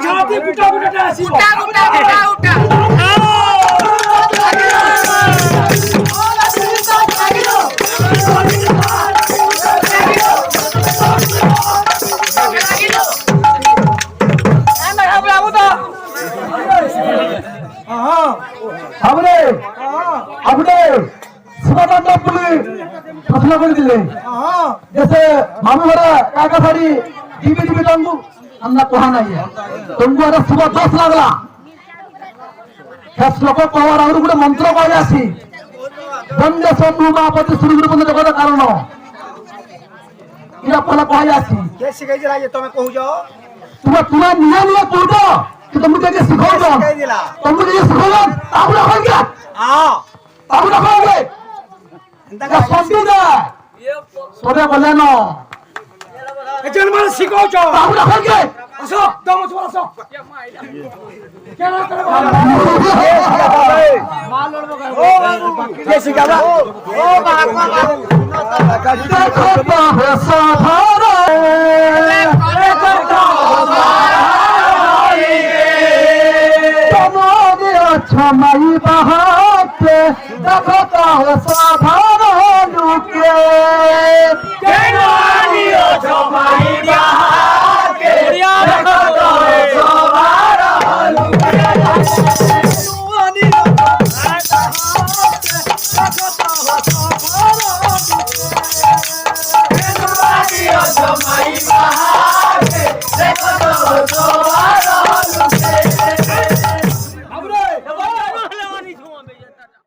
ঝাঁতি গুটা গুটাটা আসিব উঠা উঠা উঠা উঠা আপনি আপনি সীমাবদ্ধ পুলিশ ঘোষণা করে দিলে जैसे मामी भरा काका सारी टीवी टीवी तंबू हमना कहा नहीं है तंबू अरे सुबह 10 लागला दस लोक पावर और गुटे मंत्र कहे आसी दंडे शंभु महापति श्री गुरु बंद जगत कारण इरा पहला कहे आसी के सिखाई दिला जे तमे कहू जाओ तुम्हें निया निया कहतो कि तुम मुझे सिखाओ दो तुम मुझे सिखाओ आप लोग हो गया आप लोग हो गए का संधि दे सोरे बोले न एजन माने सिखाओ छो आप लोग हो गए असो दम छो असो केना करे माल लड़बो ओ बाबू के सिखाबा ओ बाबू देखो तो है सहारा छमाई बहाते देखता है साधारण लुके केनानियो छमाई बहाते देखता है साधारण लुके केनानियो छमाई बहाते देखता है